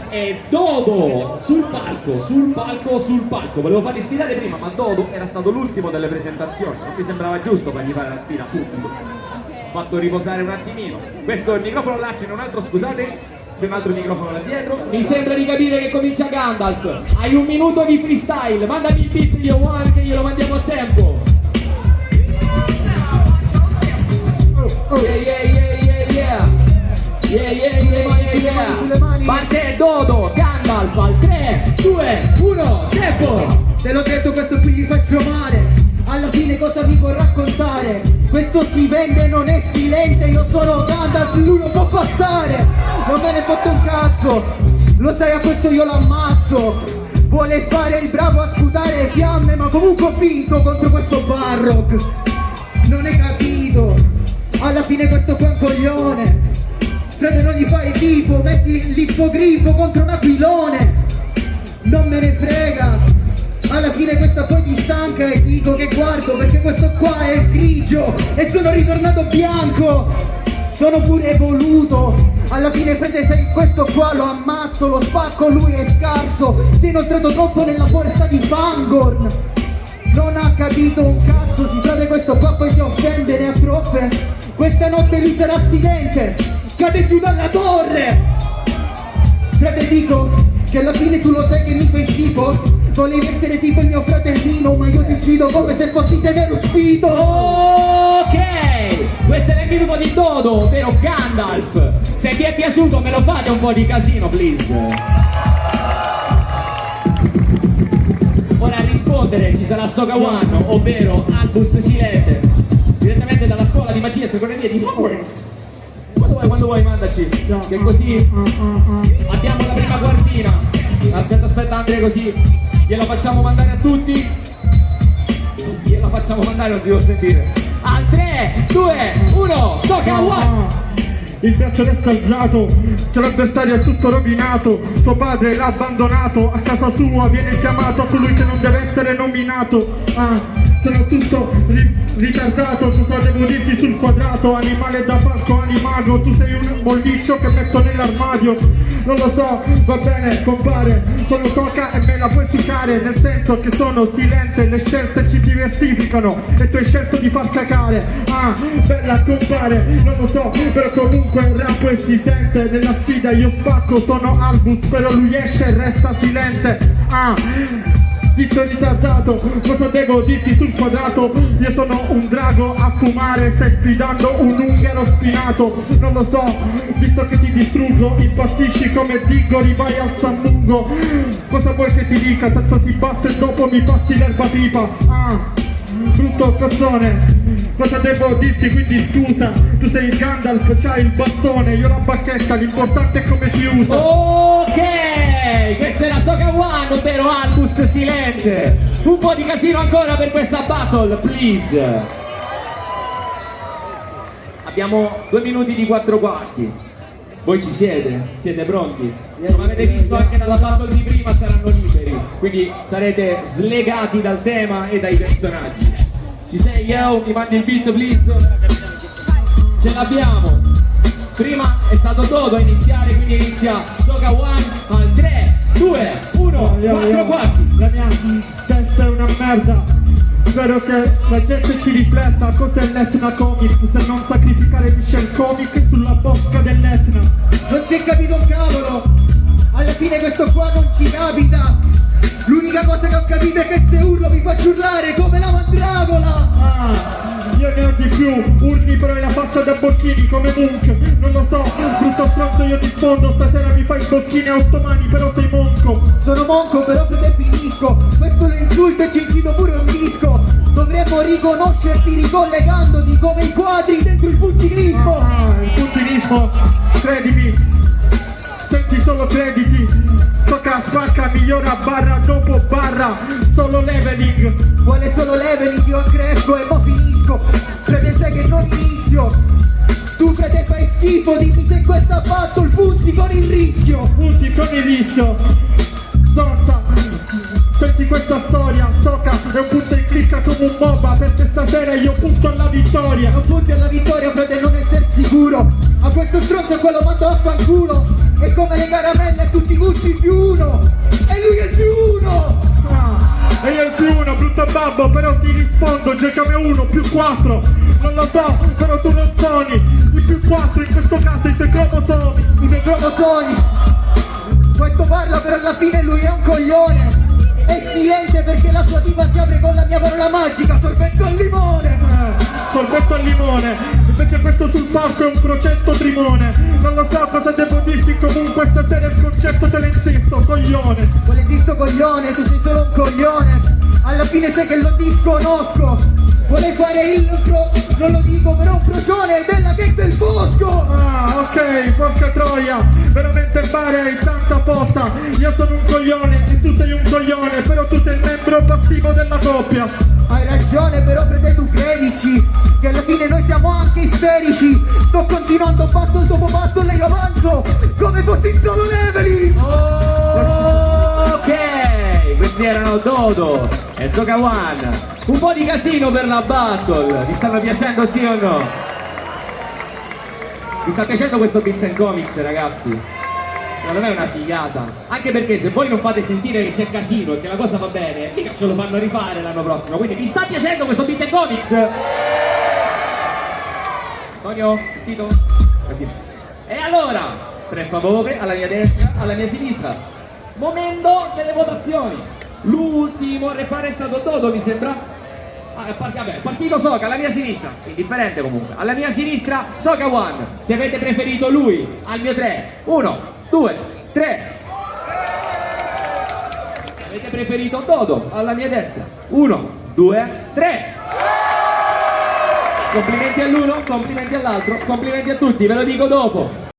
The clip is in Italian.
e Dodo sul palco. Volevo farli sfidare prima, ma Dodo era stato l'ultimo delle presentazioni, non mi sembrava giusto fargli fare la sfida subito. Ho fatto riposare un attimino. Questo è il microfono là, c'è un altro, scusate, c'è un altro microfono là dietro. Mi sembra di capire che comincia Gandalf. Hai un minuto di freestyle, mandami il beat io one che glielo mandiamo a tempo. Parte Dodo, Gandalf al 3, 2, 1, tempo! Te l'ho detto, questo qui gli faccio male. Alla fine cosa vi può raccontare? Questo si vende, non è silente. Io sono Gandalf, lui non può passare. Non me ne fotte un cazzo. Lo sai, a questo io l'ammazzo. Vuole fare il bravo a sputare fiamme, ma comunque ho vinto contro questo Barrock. Non hai capito? Alla fine questo qua è un coglione. Frate, non gli fai tipo, metti l'ippogrifo contro un aquilone. Non me ne frega. Alla fine questa poi ti stanca e dico che guardo perché questo qua è grigio e sono ritornato bianco. Sono pure evoluto. Alla fine frate, se questo qua lo ammazzo, lo spacco, lui è scarso. Sei inoltrato troppo nella forza di Fangorn. Non ha capito un cazzo, si frate questo qua poi si offende, ne ha troppe. Questa notte lui sarà silente, cade giù dalla torre. Frate, dico che alla fine tu lo sai che mi fai schifo. Volevi essere tipo il mio fratellino, ma io ti uccido come se fossi severo spito. Ok, questo era il minuto di Dodo, ovvero Gandalf. Se vi è piaciuto me lo fate un po' di casino, please. Ora a rispondere ci sarà Soka One, ovvero Albus Silente, direttamente dalla scuola di magia e stregoneria di Hogwarts. Quando vuoi mandaci, che così abbiamo la prima quartina. Aspetta Andrea, così gliela facciamo mandare a tutti. Gliela facciamo mandare, non devo sentire. Al 3, 2, 1, Soka One! Il braccio destro alzato, che l'avversario è tutto rovinato. Suo padre l'ha abbandonato, a casa sua viene chiamato a colui che non deve essere nominato. Sono tutto ritardato, cosa devo dirti sul quadrato? Animale da parco, animago, tu sei un molliccio che metto nell'armadio. Non lo so, va bene compare, sono Soka e me la puoi succare. Nel senso che sono silente, le scelte ci diversificano e tu hai scelto di far cacare. Bella compare, non lo so, però comunque il rap e si sente. Nella sfida io spacco, sono Albus, però lui esce e resta silente. Zitto ritardato, cosa devo dirti sul quadrato? Io sono un drago a fumare, stai sfidando un ungaro spinato. Non lo so, visto che ti distruggo, impazzisci come Diggory, vai al Sammungo. Cosa vuoi che ti dica? Tanto ti batto e dopo mi passi l'erba pipa. Brutto cazzone, cosa devo dirti? Quindi scusa, tu sei il Gandalf, c'hai il bastone, io la bacchetta, l'importante è come si usa. Ok, questa era Soka One, ovvero Albus Silente. Un po' di casino ancora per questa battle, please. Abbiamo 2 minuti di 4 quarti. Voi ci siete? Siete pronti? Come avete visto anche dalla battle di prima saranno liberi, quindi sarete slegati dal tema e dai personaggi. Ci sei, yo? Mi mandi il beat, please? Ce l'abbiamo. Prima è stato Dodo a iniziare, quindi inizia Soka One al 3, 2, 1, 4 quarti. La mia testa è una merda. Spero che la gente ci rifletta. Cos'è l'Etna Comics se non sacrificare Michelle Comic sulla bocca dell'Etna? Non si è capito un cavolo. Alla fine questo qua non ci capita. L'unica cosa che ho capito è che se urlo vi faccio urlare come la mandragola. Io ne ho di più, urli però la faccia da bocchini come Munch. Non lo so, brutto stronzo io rispondo. Stasera mi fai bocchini a 8 mani, però sei monco. Sono monco però te finisco. Questo lo insulto e ci incido pure un disco. Dovremmo riconoscerti ricollegandoti come i quadri dentro il puntilismo. Il puntilismo, credimi, senti solo crediti. Soka spacca, migliora barra dopo barra, solo leveling. Vuole solo leveling, io cresco e mo finisco. Crede sai che non inizio. Tu crede fai schifo, dimmi se questo ha fatto il punti con il rischio. Punti con il rischio. Stronza, senti questa storia. Soka è un punto e clicca come un MOBA per perché stasera io punto alla vittoria. Non punti alla vittoria, frate, non essere sicuro. A questo stronzo quello mando a fanculo. E come le caramelle a tutti i gusti più uno. E lui è il più uno. E io il più uno, brutto babbo, però ti rispondo, giocami 1 più 4. Non lo so, però tu non suoni. Il più 4 in questo caso i tuoi cromosomi. I miei cromosomi. Questo parla, però alla fine lui è un coglione. È silente perché la sua diva si apre con la mia parola magica, sorbetto al limone. Sorbetto al limone, invece questo sul palco è un progetto trimone. Non lo so cosa devo dirti, comunque stasera il concetto te lo insisto, coglione. Vuole visto coglione, tu sei solo un coglione. Alla fine sai che lo disconosco. Vuole fare il non lo dico, però un procione della che del bosco. Ah, ok, porca troia, veramente il bar è tanta posta. Io sono un coglione e tu sei un coglione, però tu sei il membro passivo della coppia. Hai ragione, però frate tu credici che alla fine noi siamo anche isterici. Sto continuando battle dopo battle e io avanzo come fossi solo leveli. Ok, questi erano Dodo e Soka One. Un po' di casino per la battle, vi stanno piacendo sì o no? Vi sta piacendo questo Bits and Comics, ragazzi? Secondo me è una figata, anche perché se voi non fate sentire che c'è casino e che la cosa va bene, mica ce lo fanno rifare l'anno prossimo, quindi vi sta piacendo questo Bits and Comics? Antonio, sentito? Così. E allora, per favore, alla mia destra, alla mia sinistra, momento delle votazioni. L'ultimo reparo è stato Dodo, mi sembra. Vabbè, partito Soka, alla mia sinistra, indifferente comunque. Alla mia sinistra Soka One. Se avete preferito lui, al mio 3. 1, 2, 3. Se avete preferito Dodo, alla mia destra. 1, 2, 3. Complimenti all'uno, complimenti all'altro, complimenti a tutti, ve lo dico dopo.